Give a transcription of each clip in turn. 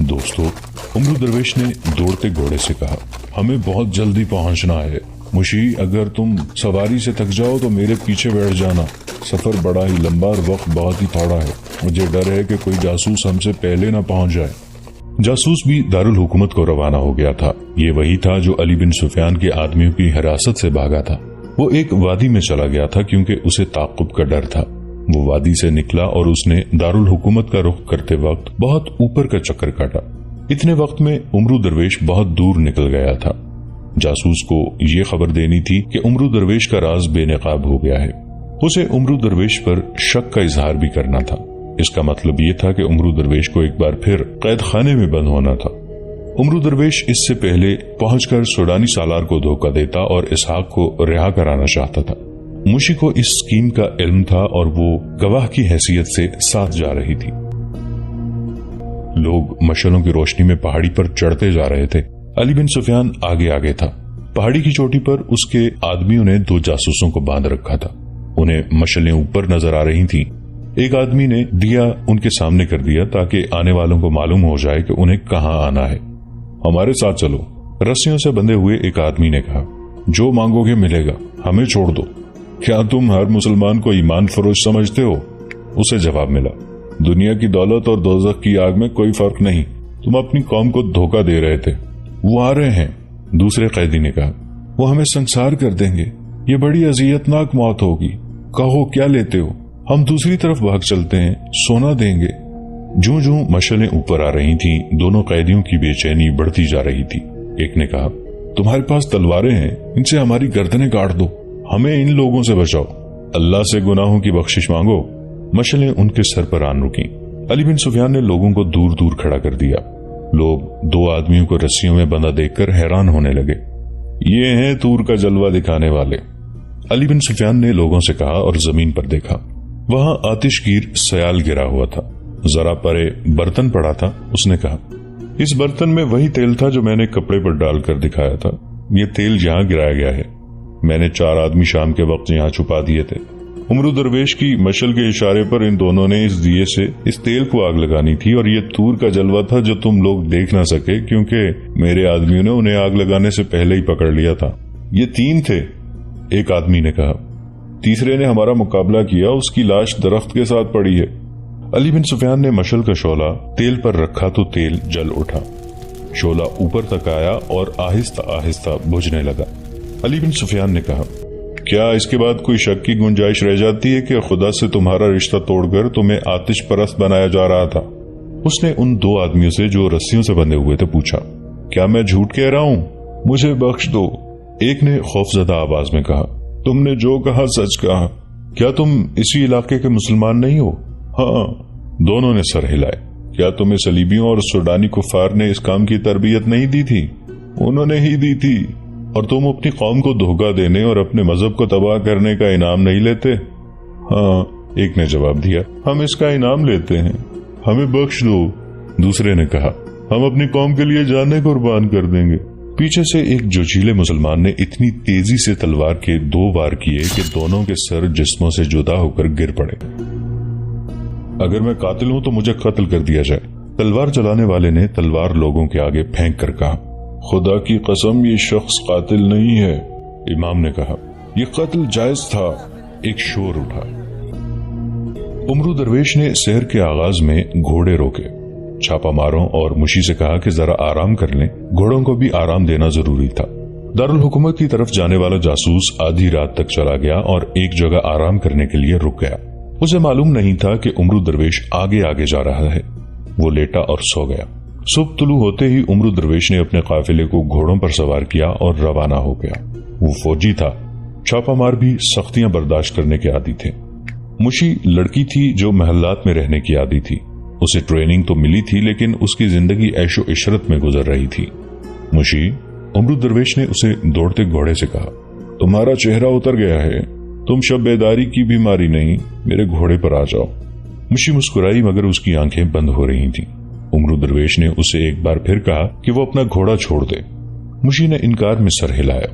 दोस्तों, उमरू दरवेश ने दौड़ते घोड़े से कहा, हमें बहुत जल्दी पहुंचना है। मुशी, अगर तुम सवारी से थक जाओ तो मेरे पीछे बैठ जाना। सफर बड़ा ही लंबा और वक्त बहुत ही थोड़ा है। मुझे डर है कि कोई जासूस हमसे पहले ना पहुंच जाए। जासूस भी दारुल हुकूमत को रवाना हो गया था। ये वही था जो अली बिन सुफियान के आदमियों की हिरासत से भागा था। वो एक वादी में चला गया था क्योंकि उसे ताक़ुब का डर था। वो वादी से निकला और उसने दारुल हुकूमत का रुख करते वक्त बहुत ऊपर का चक्कर काटा। इतने वक्त में उमरू दरवेश बहुत दूर निकल गया था। जासूस को ये खबर देनी थी कि उमरू दरवेश का राज बेनकाब हो गया है। उसे उमरू दरवेश पर शक का इजहार भी करना था। इसका मतलब ये था कि उमरू दरवेश को एक बार फिर कैद खाने में बंद होना था। उमरू दरवेश इससे पहले पहुंचकर सूडानी सालार को धोखा देता और इसहाक को रिहा कराना चाहता था। मुशी को इस स्कीम का इल्म था और वो गवाह की हैसियत से साथ जा रही थी। लोग मशालों की रोशनी में पहाड़ी पर चढ़ते जा रहे थे। अली बिन सुफियान आगे आगे था। पहाड़ी की चोटी पर उसके आदमियों ने 2 जासूसों को बांध रखा था। उन्हें मशालें ऊपर नजर आ रही थीं। एक आदमी ने दिया उनके सामने कर दिया ताकि आने वालों को मालूम हो जाए कि उन्हें कहां आना है। हमारे साथ चलो, रस्सियों से बंधे हुए एक आदमी ने कहा। जो मांगोगे मिलेगा, हमें छोड़ दो। क्या तुम हर मुसलमान को ईमान फरोश समझते हो? उसे जवाब मिला, दुनिया की दौलत और दोज़ख की आग में कोई फर्क नहीं। तुम अपनी कौम को धोखा दे रहे थे। वो आ रहे हैं, दूसरे कैदी ने कहा। वो हमें संसार कर देंगे। ये बड़ी अजियतनाक मौत होगी। कहो क्या लेते हो? हम दूसरी तरफ भाग चलते हैं, सोना देंगे। जूं जूं मशालें ऊपर आ रही थीं, दोनों कैदियों की बेचैनी बढ़ती जा रही थी। एक ने कहा, तुम्हारे पास तलवारें हैं, इनसे हमारी गर्दनें काट दो। हमें इन लोगों से बचाओ। अल्लाह से गुनाहों की बख्शिश मांगो। मशालें उनके सर पर आन रुकी। अली बिन सुफियान ने लोगों को दूर दूर खड़ा कर दिया। लोग 2 आदमियों को रस्सियों में बंधा देखकर हैरान होने लगे। ये हैं तूर का जलवा दिखाने वाले। अली बिन सुफियान ने लोगों से कहा और जमीन पर देखा। वहां आतिशगीर सयाल गिरा हुआ था। जरा परे बर्तन पड़ा था। उसने कहा, इस बर्तन में वही तेल था जो मैंने कपड़े पर डालकर दिखाया था। ये तेल यहाँ गिराया गया है। मैंने 4 आदमी शाम के वक्त यहाँ छुपा दिए थे। उमरू दरवेश की मशल के इशारे पर इन दोनों ने इस दिए से इस तेल को आग लगानी थी और ये तूर का जलवा था जो तुम लोग देख ना सके क्योंकि मेरे आदमियों ने उन्हें आग लगाने से पहले ही पकड़ लिया था। ये 3 थे, एक आदमी ने कहा। तीसरे ने हमारा मुकाबला किया, उसकी लाश दरख्त के साथ पड़ी है। अली बिन सुफियान ने मशल का शोला तेल पर रखा तो तेल जल उठा। शोला ऊपर तक आया और आहिस्ता आहिस्ता बुझने लगा। अली बिन सुफियान ने कहा, क्या इसके बाद कोई शक की गुंजाइश रह जाती है कि खुदा से तुम्हारा रिश्ता तोड़कर तुम्हें आतिश परस्त बनाया जा रहा था? उसने उन 2 आदमियों से जो रस्सियों से बंधे हुए थे पूछा, क्या मैं झूठ कह रहा हूँ? मुझे बख्श दो। एक ने खौफजदा आवाज में कहा, तुमने जो कहा सच कहा। क्या तुम इसी इलाके के मुसलमान नहीं हो? हाँ। दोनों ने सर हिलाए। क्या तुम्हें सलीबियों और सूडानी कुफार ने इस काम की तरबियत नहीं दी थी? उन्होंने ही दी थी। और तुम अपनी कौम को धोखा देने और अपने मजहब को तबाह करने का इनाम नहीं लेते? हाँ, एक ने जवाब दिया, हम इसका इनाम लेते हैं, हमें बख्श दो। दूसरे ने कहा, हम अपनी कौम के लिए जाने कुर्बान कर देंगे। पीछे से एक जोशीले मुसलमान ने इतनी तेजी से तलवार के 2 वार किए कि दोनों के सर जिस्मों से जुदा होकर गिर पड़े। अगर मैं कातिल हूं तो मुझे कत्ल कर दिया जाए। तलवार चलाने वाले ने तलवार लोगों के आगे फेंक कर कहा, खुदा की कसम ये शख्स कातिल नहीं है। इमाम ने कहा, यह कत्ल जायज था। एक शोर उठा। उमरू दरवेश ने सहर के आगाज में घोड़े रोके। छापा मारों और मुशी से कहा कि जरा आराम कर लें, घोड़ों को भी आराम देना जरूरी था। दारुल हुकूमत की तरफ जाने वाला जासूस आधी रात तक चला गया और एक जगह आराम करने के लिए रुक गया। उसे मालूम नहीं था कि उमरू दरवेश आगे आगे जा रहा है। वो लेटा और सो गया। सुबह तुलू होते ही उमरू दरवेश ने अपने काफिले को घोड़ों पर सवार किया और रवाना हो गया। वो फौजी था। छापामार भी सख्तियां बर्दाश्त करने के आदी थे। मुशी लड़की थी जो महल्लात में रहने की आदी थी। उसे ट्रेनिंग तो मिली थी लेकिन उसकी जिंदगी ऐशो इशरत में गुजर रही थी। मुशी, उमरू दरवेश ने उसे दौड़ते घोड़े से कहा, तुम्हारा चेहरा उतर गया है। तुम शब बेदारी की बीमारी नहीं, मेरे घोड़े पर आ जाओ। मुशी मुस्कुराई मगर उसकी आंखें बंद हो रही थीं। उमरू दरवेश ने उसे एक बार फिर कहा कि वो अपना घोड़ा छोड़ दे। मुशी ने इनकार में सर हिलाया।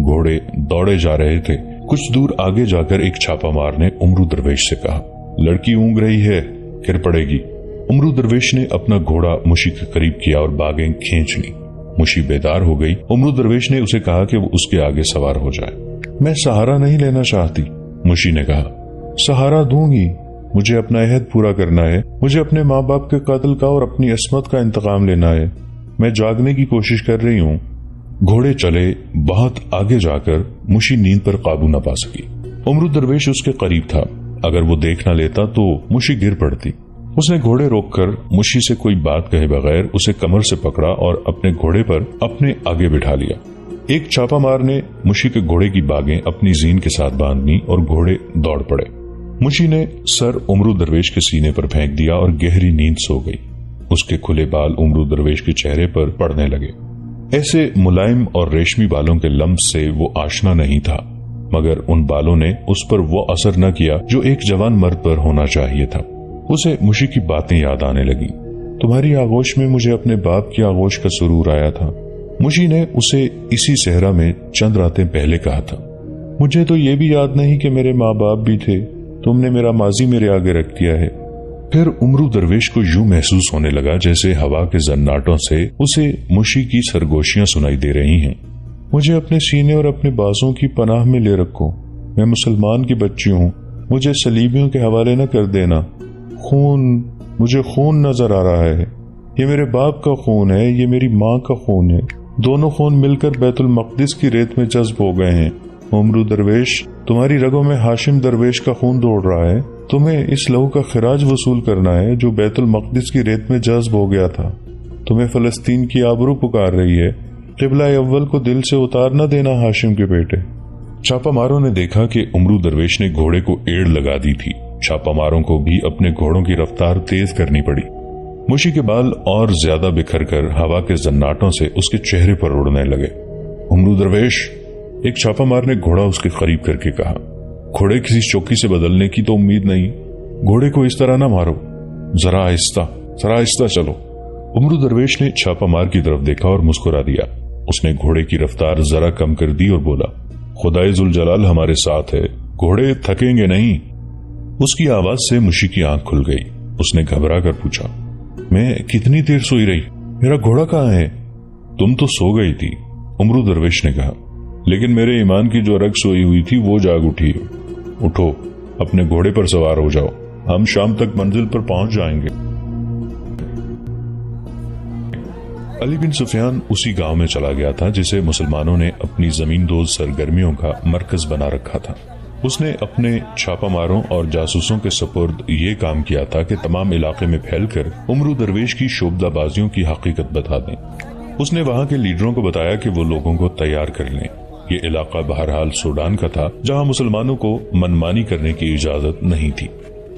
घोड़े दौड़े जा रहे थे। कुछ दूर आगे जाकर एक छापामार ने उमरू दरवेश से कहा, लड़की ऊँग रही है, गिर पड़ेगी। उमरू दरवेश ने अपना घोड़ा मुशी के करीब किया और बागें खींच ली। मुशी बेदार हो गई। उमरू दरवेश ने उसे कहा कि वो उसके आगे सवार हो जाए। मैं सहारा नहीं लेना चाहती, मुशी ने कहा। सहारा दूंगी, मुझे अपना अहद पूरा करना है। मुझे अपने माँ बाप के कत्ल का और अपनी अस्मत का इंतकाम लेना है। मैं जागने की कोशिश कर रही हूँ। घोड़े चले। बहुत आगे जाकर मुशी नींद पर काबू न पा सकी। उमरू दरवेश उसके करीब था। अगर वो देख न लेता तो मुशी गिर पड़ती। उसने घोड़े रोककर मुशी से कोई बात कहे बगैर उसे कमर से पकड़ा और अपने घोड़े पर अपने आगे बिठा लिया। एक छापामार ने मुशी के घोड़े की बागें अपनी जीन के साथ बांध ली और घोड़े दौड़ पड़े। मुशी ने सर उमरू दरवेश के सीने पर फेंक दिया और गहरी नींद सो गई। उसके खुले बाल उमरू दरवेश के चेहरे पर पड़ने लगे। ऐसे मुलायम और रेशमी बालों के लम्स से वो आशना नहीं था, मगर उन बालों ने उस पर वो असर न किया जो एक जवान मर्द पर होना चाहिए था। उसे मुशी की बातें याद आने लगी। तुम्हारी आगोश में मुझे अपने बाप की आगोश का सुरूर आया था। मुशी ने उसे इसी सहरा में चंद रातें पहले कहा था। मुझे तो ये भी याद नहीं कि मेरे माँ बाप भी थे। तुमने मेरा माजी मेरे आगे रख दिया है। फिर उमरू दरवेश को यूं महसूस होने लगा जैसे हवा के जन्नाटों से उसे मुशी की सरगोशियां सुनाई दे रही हैं। मुझे अपने सीने और अपने बाजों की पनाह में ले रखो। मैं मुसलमान की बच्ची हूँ। मुझे सलीबियों के हवाले न कर देना। मुझे खून नजर आ रहा है। ये मेरे बाप का खून है, ये मेरी माँ का खून है। दोनों खून मिलकर बैतुल मक़दिस की रेत में जज्ब हो गए हैं। उमरू दरवेश, तुम्हारी रगों में हाशिम दरवेश का खून दौड़ रहा है। तुम्हें इस लहू का खिराज वसूल करना है जो बैतुल मक़दिस की रेत में जज्ब हो गया था। तुम्हें फलस्तीन की आबरू पुकार रही है। क़िबला अव्वल को दिल से उतार न देना हाशिम के बेटे। छापामारों ने देखा कि उमरू दरवेश ने घोड़े को एड़ लगा दी थी। छापामारों को भी अपने घोड़ों की रफ्तार तेज करनी पड़ी। मुशी के बाल और ज्यादा बिखर कर हवा के जन्नाटों से उसके चेहरे पर उड़ने लगे। उमरू दरवेश, एक छापामार ने घोड़ा उसके करीब करके कहा। घोड़े किसी चौकी से बदलने की तो उम्मीद नहीं। घोड़े को इस तरह ना मारो, जरा आहिस्ता चलो। उमरू दरवेश ने छापामार की तरफ देखा और मुस्कुरा दिया। उसने घोड़े की रफ्तार जरा कम कर दी और बोला, खुदाए जुल जलाल हमारे साथ है, घोड़े थकेंगे नहीं। उसकी आवाज से मुशी की आंख खुल गई। उसने घबरा कर पूछा, मैं कितनी देर सोई रही? मेरा घोड़ा कहाँ है? तुम तो सो गई थी, उमरू दरवेश ने कहा, लेकिन मेरे ईमान की जो रग सोई हुई थी वो जाग उठी। उठो, अपने घोड़े पर सवार हो जाओ। हम शाम तक मंजिल पर पहुंच जाएंगे। अली बिन सुफियान उसी गांव में चला गया था जिसे मुसलमानों ने अपनी जमींदोज सरगर्मियों का मरकज बना रखा था। उसने अपने छापामारों और जासूसों के सपुर्द ये काम किया था कि तमाम इलाके में फैलकर उमरू दरवेश की शोबदाबाजियों की हकीकत बता दें। उसने वहां के लीडरों को बताया कि वो लोगों को तैयार कर लें। ये इलाका बहरहाल सूडान का था, जहां मुसलमानों को मनमानी करने की इजाजत नहीं थी।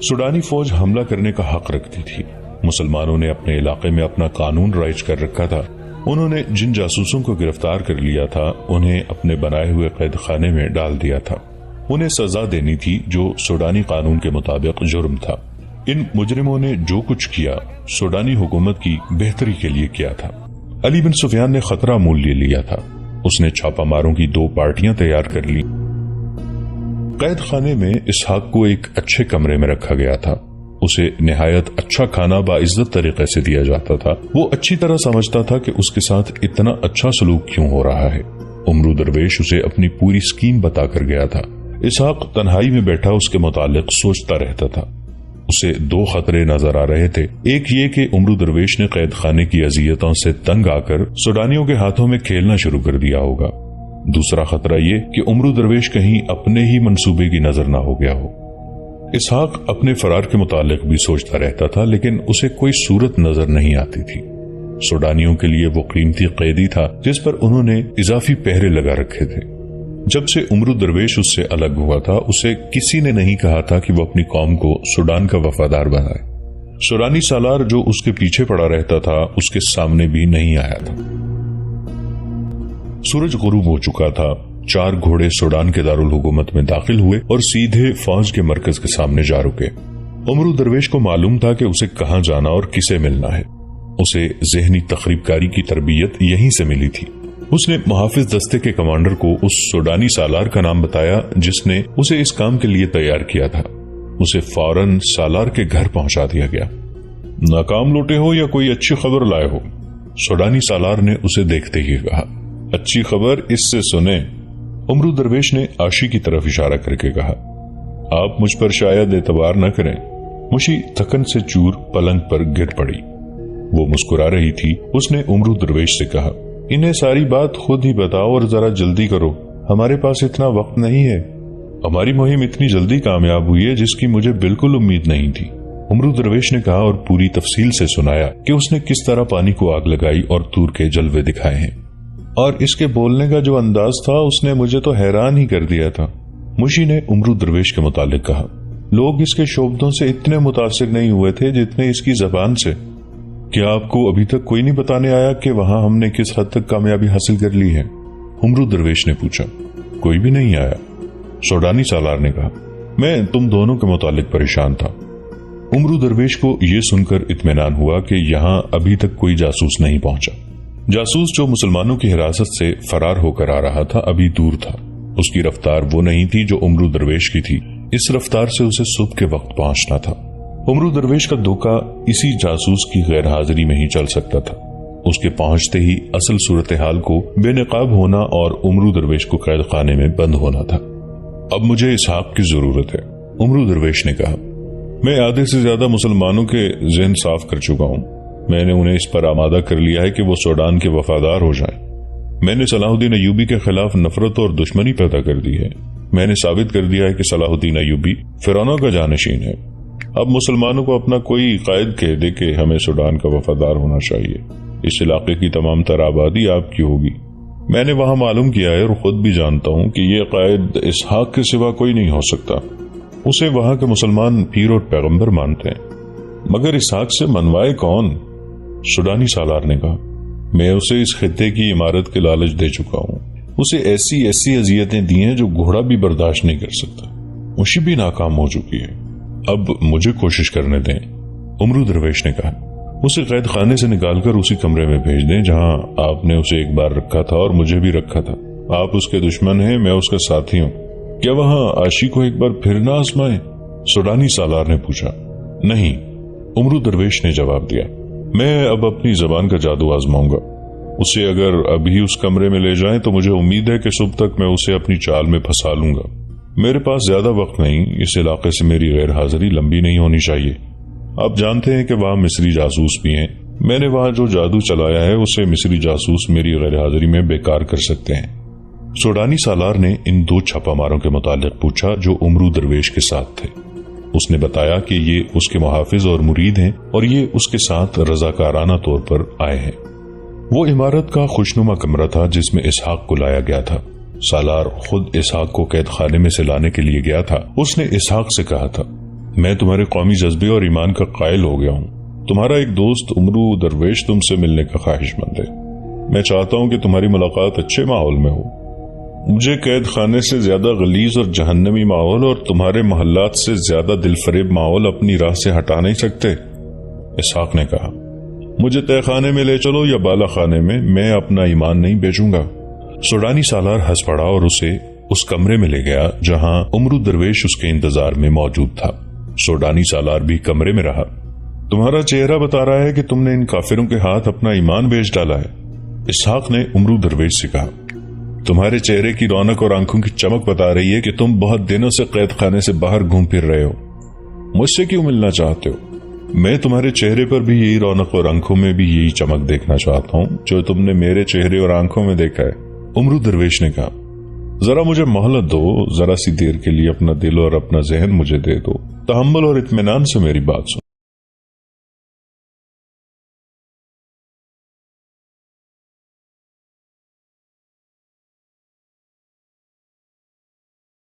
सूडानी फौज हमला करने का हक रखती थी। मुसलमानों ने अपने इलाके में अपना कानून राइज कर रखा था। उन्होंने जिन जासूसों को गिरफ्तार कर लिया था उन्हें अपने बनाए हुए कैद खाने में डाल दिया था। उन्हें सजा देनी थी जो सूडानी कानून के मुताबिक जुर्म था। इन मुजरिमों ने जो कुछ किया सूडानी हुकूमत की बेहतरी के लिए किया था। अली बिन सुफियान ने खतरा मूल्य लिया था। उसने छापामारों की 2 पार्टियां तैयार कर ली। कैद खाने में इसहाक को एक अच्छे कमरे में रखा गया था। उसे निहायत अच्छा खाना बाइज्जत तरीके से दिया जाता था। वो अच्छी तरह समझता था कि उसके साथ इतना अच्छा सलूक क्यों हो रहा है। उमरू दरवेश उसे अपनी पूरी स्कीम बताकर गया था। इसहाक तन्हाई में बैठा उसके मुतालिक सोचता रहता था। उसे 2 खतरे नजर आ रहे थे। एक ये कि उमरू दरवेश ने कैद खाने की अजियतों से तंग आकर सूडानियों के हाथों में खेलना शुरू कर दिया होगा। दूसरा खतरा ये कि उमरू दरवेश कहीं अपने ही मंसूबे की नजर ना हो गया हो। इसहाक अपने फरार के मुतालिक भी सोचता रहता था, लेकिन उसे कोई सूरत नजर नहीं आती थी। सूडानियों के लिए वो कीमती कैदी था जिस पर उन्होंने इजाफी पहरे लगा रखे थे। जब से उमरू दरवेश उससे अलग हुआ था, उसे किसी ने नहीं कहा था कि वो अपनी कौम को सूडान का वफादार बनाए। सूडानी सालार जो उसके पीछे पड़ा रहता था उसके सामने भी नहीं आया था। सूरज गुरूब हो चुका था। 4 घोड़े सूडान के दारुल हुकूमत में दाखिल हुए और सीधे फौज के मरकज के सामने जा रुके। उमरू दरवेश को मालूम था कि उसे कहां जाना और किसे मिलना है। उसे ज़हनी तखरीबकारी की तरबियत यहीं से मिली थी। उसने मुहाफिज दस्ते के कमांडर को उस सूडानी सालार का नाम बताया जिसने उसे इस काम के लिए तैयार किया था। उसे फौरन सालार के घर पहुंचा दिया गया। ناکام لوٹے ہو یا کوئی اچھی خبر لائے ہو؟ سوڈانی سالار نے اسے دیکھتے ہی کہا۔ اچھی خبر اس سے سنیں۔ امرو درویش نے عاشی کی طرف اشارہ کر کے کہا۔ آپ مجھ پر شاید اعتبار نہ کریں۔ مشی تھکن سے چور پلنگ پر گر پڑی۔ وہ مسکرا رہی تھی۔ اس نے امرو درویش سے کہا، انہیں ساری بات خود ہی بتاؤ اور ذرا جلدی کرو، ہمارے پاس اتنا وقت نہیں ہے۔ ہماری مہم اتنی جلدی کامیاب ہوئی ہے جس کی مجھے بالکل امید نہیں تھی، امرو درویش نے کہا اور پوری تفصیل سے سنایا کہ اس نے کس طرح پانی کو آگ لگائی اور تور کے جلوے دکھائے ہیں، اور اس کے بولنے کا جو انداز تھا اس نے مجھے تو حیران ہی کر دیا تھا۔ مشی نے امرو درویش کے متعلق کہا، لوگ اس کے شعبدوں سے اتنے متاثر نہیں ہوئے تھے جتنے اس کی زبان سے۔ کیا آپ کو ابھی تک کوئی نہیں بتانے آیا کہ وہاں ہم نے کس حد تک کامیابی حاصل کر لی ہے؟ امرو درویش نے پوچھا۔ کوئی بھی نہیں آیا، سوڈانی سالار نے کہا۔ میں تم دونوں کے متعلق پریشان تھا۔ امرو درویش کو یہ سن کر اطمینان ہوا کہ یہاں ابھی تک کوئی جاسوس نہیں پہنچا۔ جاسوس جو مسلمانوں کی حراست سے فرار ہو کر آ رہا تھا ابھی دور تھا۔ اس کی رفتار وہ نہیں تھی جو امرو درویش کی تھی، اس رفتار سے اسے صبح کے وقت پہنچنا تھا۔ امرو درویش کا دھوکہ اسی جاسوس کی غیر حاضری میں ہی چل سکتا تھا۔ اس کے پہنچتے ہی اصل صورتحال کو بے نقاب ہونا اور امرو درویش کو قید خانے میں بند ہونا تھا۔ اب مجھے اسحاق کی ضرورت ہے، امرو درویش نے کہا۔ میں آدھے سے زیادہ مسلمانوں کے ذہن صاف کر چکا ہوں۔ میں نے انہیں اس پر آمادہ کر لیا ہے کہ وہ سوڈان کے وفادار ہو جائیں۔ میں نے صلاح الدین ایوبی کے خلاف نفرت اور دشمنی پیدا کر دی ہے۔ میں نے ثابت کر دیا ہے کہ صلاح الدین ایوبی فرعونوں کا جانشین ہے۔ اب مسلمانوں کو اپنا کوئی قائد کہہ دے کہ ہمیں سوڈان کا وفادار ہونا چاہیے۔ اس علاقے کی تمام تر آبادی آپ کی ہوگی۔ میں نے وہاں معلوم کیا ہے اور خود بھی جانتا ہوں کہ یہ قائد اسحاق کے سوا کوئی نہیں ہو سکتا۔ اسے وہاں کے مسلمان پیر اور پیغمبر مانتے ہیں، مگر اسحاق سے منوائے کون؟ سوڈانی سالار نے کہا، میں اسے اس خطے کی عمارت کے لالچ دے چکا ہوں۔ اسے ایسی اذیتیں دی ہیں جو گھوڑا بھی برداشت نہیں کر سکتا۔ مشی بھی ناکام ہو چکی ہے، اب مجھے کوشش کرنے دیں، امرو درویش نے کہا۔ اسے قید خانے سے نکال کر اسی کمرے میں بھیج دیں جہاں آپ نے اسے ایک بار رکھا تھا اور مجھے بھی رکھا تھا۔ آپ اس کے دشمن ہیں، میں اس کا ساتھی ہوں۔ کیا وہاں عاشی کو ایک بار پھر نہ آزمائیں؟ سوڈانی سالار نے پوچھا۔ نہیں، امرو درویش نے جواب دیا، میں اب اپنی زبان کا جادو آزماؤں گا۔ اسے اگر ابھی اس کمرے میں لے جائیں تو مجھے امید ہے کہ صبح تک میں اسے اپنی چال میں پھنسا لوں گا۔ میرے پاس زیادہ وقت نہیں، اس علاقے سے میری غیر حاضری لمبی نہیں ہونی چاہیے۔ آپ جانتے ہیں کہ وہاں مصری جاسوس بھی ہیں۔ میں نے وہاں جو جادو چلایا ہے اسے مصری جاسوس میری غیر حاضری میں بیکار کر سکتے ہیں۔ سوڈانی سالار نے ان دو چھاپا ماروں کے متعلق پوچھا جو امرو درویش کے ساتھ تھے۔ اس نے بتایا کہ یہ اس کے محافظ اور مرید ہیں اور یہ اس کے ساتھ رضاکارانہ طور پر آئے ہیں۔ وہ عمارت کا خوشنما کمرہ تھا جس میں اسحاق کو لایا گیا تھا۔ سالار خود اسحاق کو قید خانے میں سے لانے کے لیے گیا تھا۔ اس نے اسحاق سے کہا تھا، میں تمہارے قومی جذبے اور ایمان کا قائل ہو گیا ہوں۔ تمہارا ایک دوست امرو درویش تم سے ملنے کا خواہش مند ہے۔ میں چاہتا ہوں کہ تمہاری ملاقات اچھے ماحول میں ہو۔ مجھے قید خانے سے زیادہ غلیظ اور جہنمی ماحول اور تمہارے محلات سے زیادہ دل فریب ماحول اپنی راہ سے ہٹا نہیں سکتے، اسحاق نے کہا۔ مجھے تہ خانے میں لے چلو یا بالا خانے میں اپنا ایمان نہیں بیچوں گا۔ سوڈانی سالار ہنس پڑا اور اسے اس کمرے میں لے گیا جہاں امرو درویش اس کے انتظار میں موجود تھا۔ سوڈانی سالار بھی کمرے میں رہا۔ تمہارا چہرہ بتا رہا ہے کہ تم نے ان کافروں کے ہاتھ اپنا ایمان بیچ ڈالا ہے، اسحاق نے امرو درویش سے کہا۔ تمہارے چہرے کی رونق اور آنکھوں کی چمک بتا رہی ہے کہ تم بہت دنوں سے قید خانے سے باہر گھوم پھر رہے ہو۔ مجھ سے کیوں ملنا چاہتے ہو؟ میں تمہارے چہرے پر بھی یہی رونق اور آنکھوں میں بھی یہی چمک دیکھنا چاہتا ہوں جو تم نے میرے چہرے اور آنکھوں میں دیکھا ہے، امرو درویش نے کہا۔ ذرا مجھے مہلت دو، ذرا سی دیر کے لیے اپنا دل اور اپنا ذہن مجھے دے دو، تحمل اور اطمینان سے میری بات سن۔